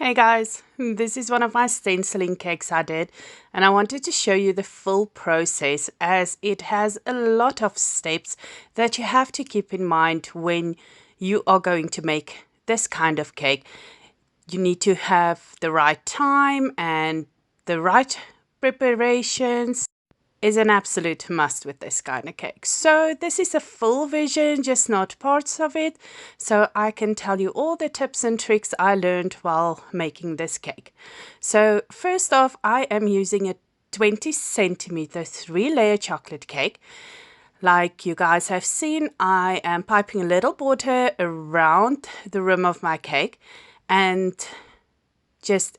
Hey guys, this is one of my stenciling cakes I did, and I wanted to show you the full process as it has a lot of steps that you have to keep in mind when you are going to make this kind of cake. You need to have the right time and the right preparations is an absolute must with this kind of cake. So this is a full version, just not parts of it. So I can tell you all the tips and tricks I learned while making this cake. So first off, I am using a 20 centimeter 3-layer chocolate cake. Like you guys have seen, I am piping a little water around the rim of my cake and just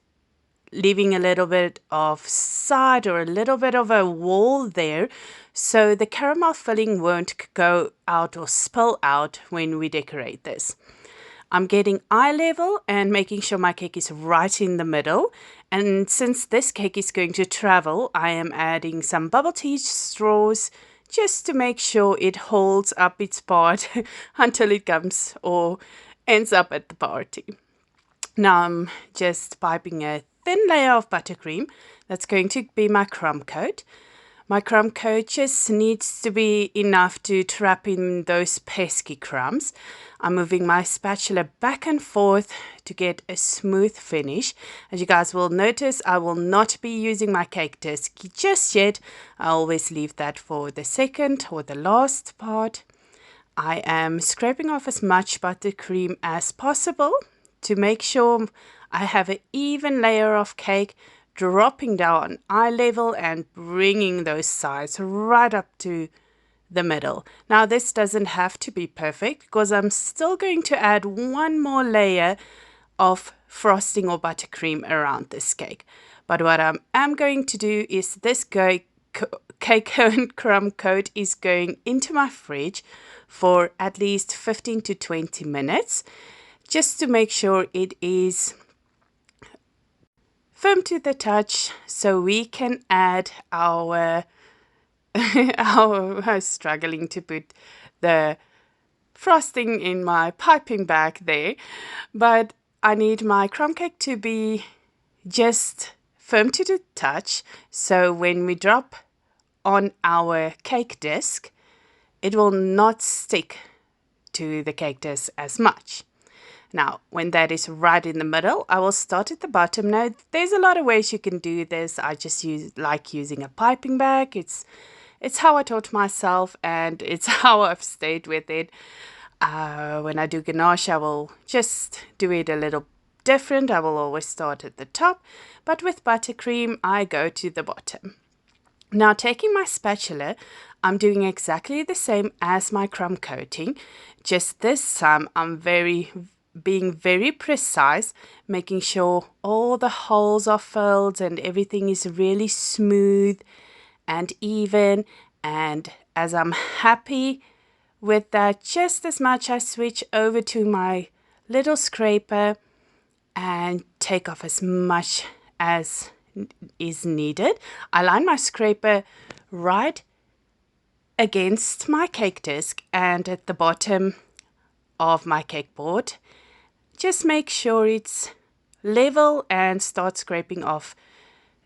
leaving a little bit of side or a little bit of a wall there so the caramel filling won't go out or spill out when we decorate this. I'm getting eye level and making sure my cake is right in the middle. And since this cake is going to travel, I am adding some bubble tea straws just to make sure it holds up its part until it comes or ends up at the party. Now I'm just piping a thin layer of buttercream. That's going to be my crumb coat. My crumb coat just needs to be enough to trap in those pesky crumbs. I'm moving my spatula back and forth to get a smooth finish. As you guys will notice, I will not be using my cake disc just yet. I always leave that for the second or the last part. I am scraping off as much buttercream as possible to make sure I have an even layer of cake dropping down eye level and bringing those sides right up to the middle. Now this doesn't have to be perfect because I'm still going to add one more layer of frosting or buttercream around this cake. But what I am going to do is this cake and crumb coat is going into my fridge for at least 15 to 20 minutes. Just to make sure it is firm to the touch so we can add our I was struggling to put the frosting in my piping bag there, but I need my crumb cake to be just firm to the touch so when we drop on our cake disc it will not stick to the cake disc as much. Now, when that is right in the middle, I will start at the bottom. Now, there's a lot of ways you can do this. I just like using a piping bag. It's how I taught myself, and it's how I've stayed with it. When I do ganache, I will just do it a little different. I will always start at the top, but with buttercream, I go to the bottom. Now, taking my spatula, I'm doing exactly the same as my crumb coating. Just this time, I'm being very precise, making sure all the holes are filled and everything is really smooth and even. And as I'm happy with that just as much, I switch over to my little scraper and take off as much as is needed. I line my scraper right against my cake disc and at the bottom of my cake board. Just make sure it's level and start scraping off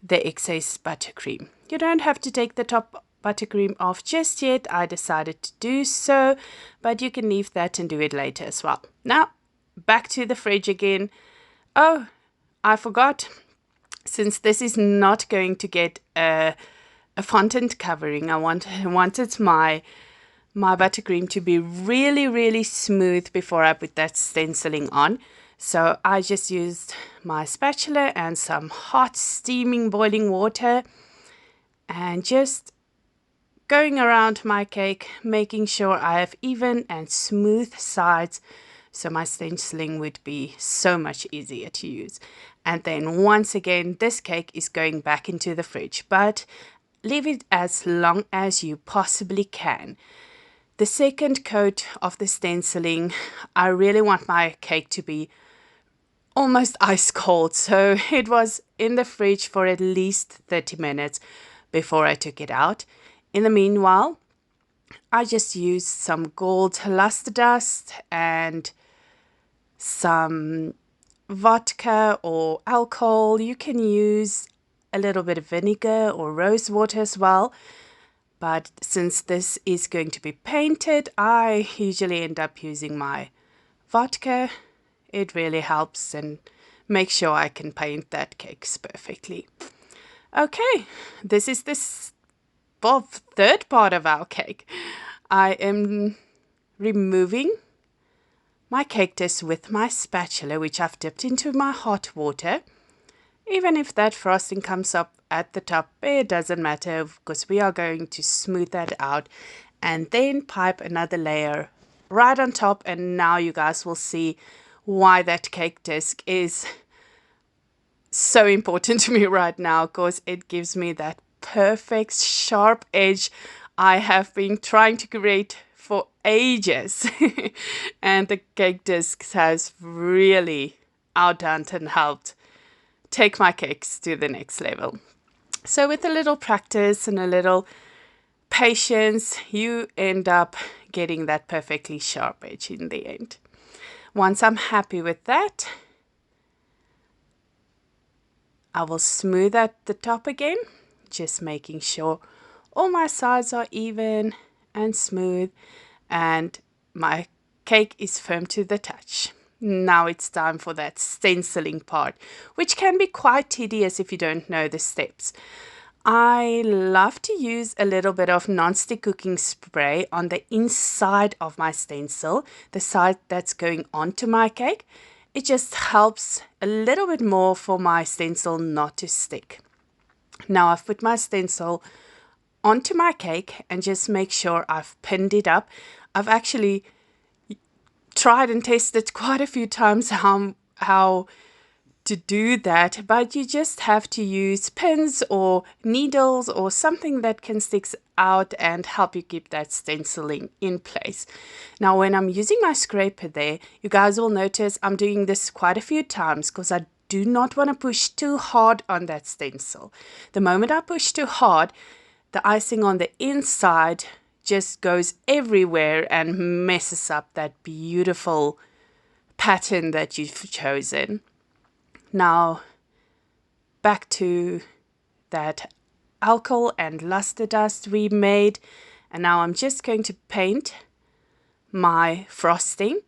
the excess buttercream. You don't have to take the top buttercream off just yet. I decided to do so, but you can leave that and do it later as well. Now, back to the fridge again. Oh, I forgot. Since this is not going to get a fondant covering, I wanted my buttercream to be really, really smooth before I put that stenciling on. So I just used my spatula and some hot, steaming, boiling water and just going around my cake, making sure I have even and smooth sides so my stenciling would be so much easier to use. And then once again, this cake is going back into the fridge, but leave it as long as you possibly can. The second coat of the stenciling, I really want my cake to be almost ice cold. So it was in the fridge for at least 30 minutes before I took it out. In the meanwhile, I just used some gold luster dust and some vodka or alcohol. You can use a little bit of vinegar or rose water as well. But since this is going to be painted, I usually end up using my vodka. It really helps and makes sure I can paint that cakes perfectly. Okay, this is third part of our cake. I am removing my cake dish with my spatula, which I've dipped into my hot water. Even if that frosting comes up at the top, it doesn't matter because we are going to smooth that out and then pipe another layer right on top. And now you guys will see why that cake disc is so important to me right now, because it gives me that perfect sharp edge I have been trying to create for ages. And the cake disc has really outdone and helped take my cakes to the next level. So with a little practice and a little patience, you end up getting that perfectly sharp edge in the end. Once I'm happy with that, I will smooth at the top again, just making sure all my sides are even and smooth and my cake is firm to the touch. Now it's time for that stenciling part, which can be quite tedious if you don't know the steps. I love to use a little bit of non-stick cooking spray on the inside of my stencil, the side that's going onto my cake. It just helps a little bit more for my stencil not to stick. Now I've put my stencil onto my cake and just make sure I've pinned it up. I've actually tried and tested quite a few times how to do that, but you just have to use pins or needles or something that can stick out and help you keep that stenciling in place. Now when I'm using my scraper there, you guys will notice I'm doing this quite a few times because I do not want to push too hard on that stencil. The moment I push too hard, the icing on the inside just goes everywhere and messes up that beautiful pattern that you've chosen. Now, back to that alcohol and luster dust we made. And now I'm just going to paint my frosting.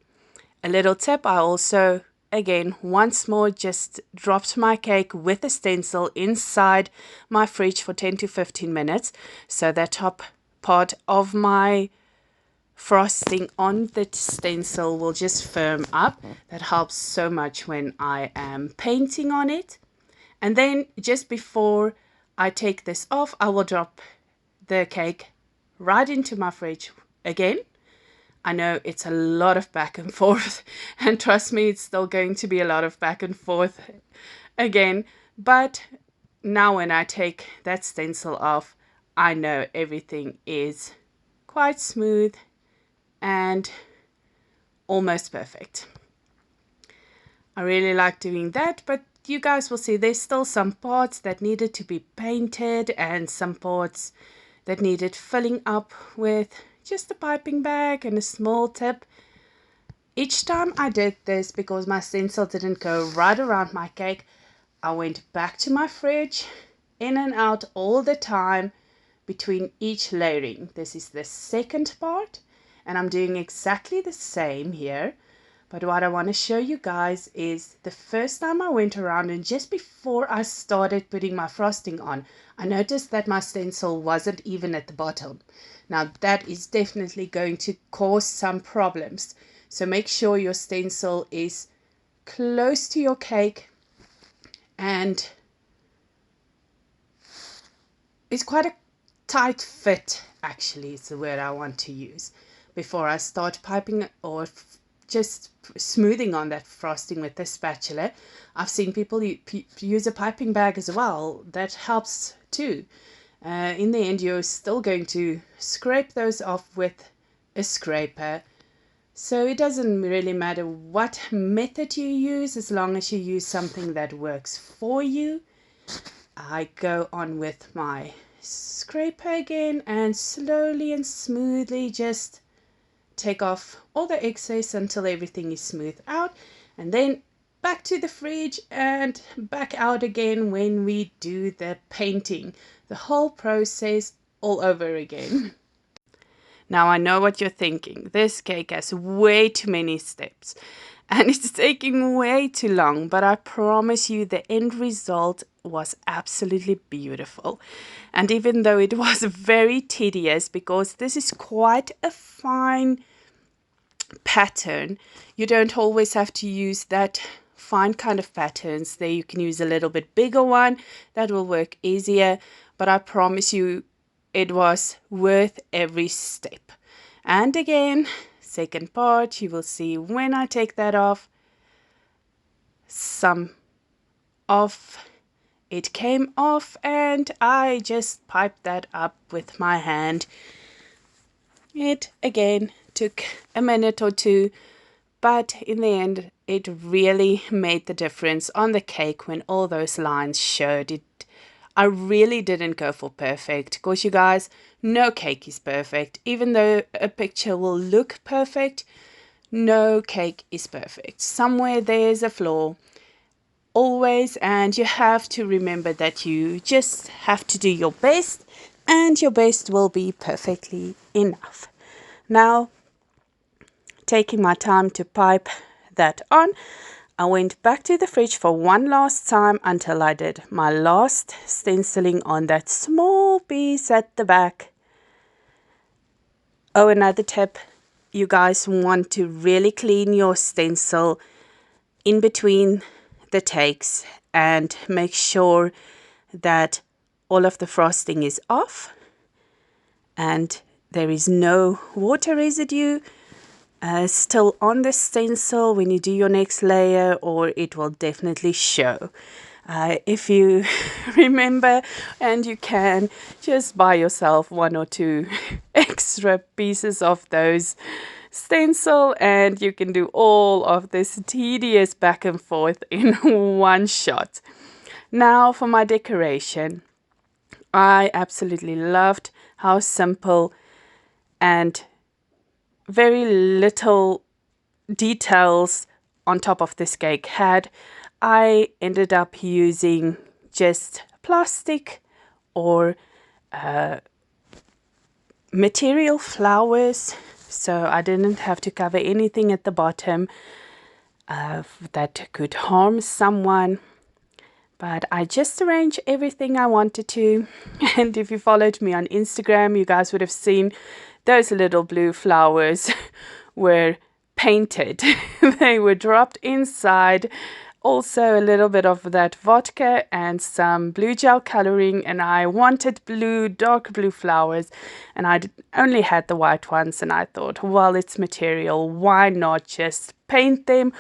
A little tip, I also, again, once more just dropped my cake with a stencil inside my fridge for 10 to 15 minutes. So that top part of my frosting on the stencil will just firm up. That helps so much when I am painting on it. And then just before I take this off, I will drop the cake right into my fridge again. I know it's a lot of back and forth, and trust me, it's still going to be a lot of back and forth again. But now when I take that stencil off, I know everything is quite smooth and almost perfect. I really like doing that, but you guys will see there's still some parts that needed to be painted and some parts that needed filling up with just a piping bag and a small tip. Each time I did this, because my stencil didn't go right around my cake, I went back to my fridge, in and out all the time between each layering. This is the second part. And I'm doing exactly the same here. But what I want to show you guys is the first time I went around and just before I started putting my frosting on, I noticed that my stencil wasn't even at the bottom. Now that is definitely going to cause some problems. So make sure your stencil is close to your cake and it's quite a tight fit, actually, is the word I want to use, before I start piping or just smoothing on that frosting with the spatula. I've seen people use a piping bag as well. That helps too. In the end, you're still going to scrape those off with a scraper. So it doesn't really matter what method you use, as long as you use something that works for you. I go on with my scraper again and slowly and smoothly just take off all the excess until everything is smoothed out, and then back to the fridge and back out again when we do the painting. The whole process all over again. Now I know what you're thinking. This cake has way too many steps and it's taking way too long, but I promise you the end result was absolutely beautiful. And even though it was very tedious, because this is quite a fine pattern, you don't always have to use that fine kind of patterns. There you can use a little bit bigger one, that will work easier, but I promise you it was worth every step. And again, second part, you will see when I take that off, some of it came off and I just piped that up with my hand. It again took a minute or two, but in the end it really made the difference on the cake when all those lines showed it. I really didn't go for perfect, because you guys, no cake is perfect. Even though a picture will look perfect, no cake is perfect. Somewhere there's a flaw, always, and you have to remember that you just have to do your best, and your best will be perfectly enough. Now, taking my time to pipe that on, I went back to the fridge for one last time until I did my last stenciling on that small piece at the back. Oh, another tip, you guys want to really clean your stencil in between the takes and make sure that all of the frosting is off and there is no water residue still on the stencil when you do your next layer, or it will definitely show. If you remember, and you can, just buy yourself 1 or 2 extra pieces of those stencil and you can do all of this tedious back and forth in one shot. Now for my decoration. I absolutely loved how simple and very little details on top of this cake had. I ended up using just plastic or material flowers, so I didn't have to cover anything at the bottom that could harm someone. But I just arranged everything I wanted to. And if you followed me on Instagram, you guys would have seen those little blue flowers were painted. They were dropped inside. Also a little bit of that vodka and some blue gel coloring. And I wanted blue, dark blue flowers. And I only had the white ones. And I thought, well, it's material. Why not just paint them?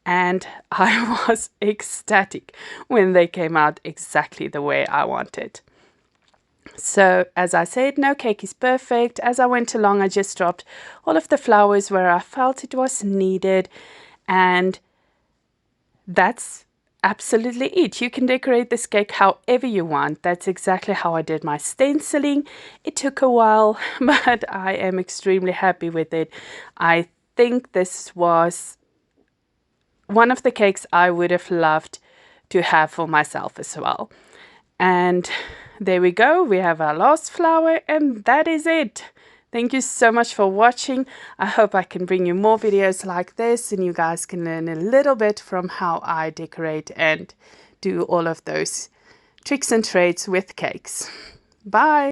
And I was ecstatic when they came out exactly the way I wanted. So, as I said, no cake is perfect. As I went along, I just dropped all of the flowers where I felt it was needed. And that's absolutely it. You can decorate this cake however you want. That's exactly how I did my stenciling. It took a while, but I am extremely happy with it. I think this was one of the cakes I would have loved to have for myself as well. And there we go. We have our last flower and that is it. Thank you so much for watching. I hope I can bring you more videos like this and you guys can learn a little bit from how I decorate and do all of those tricks and trades with cakes. Bye.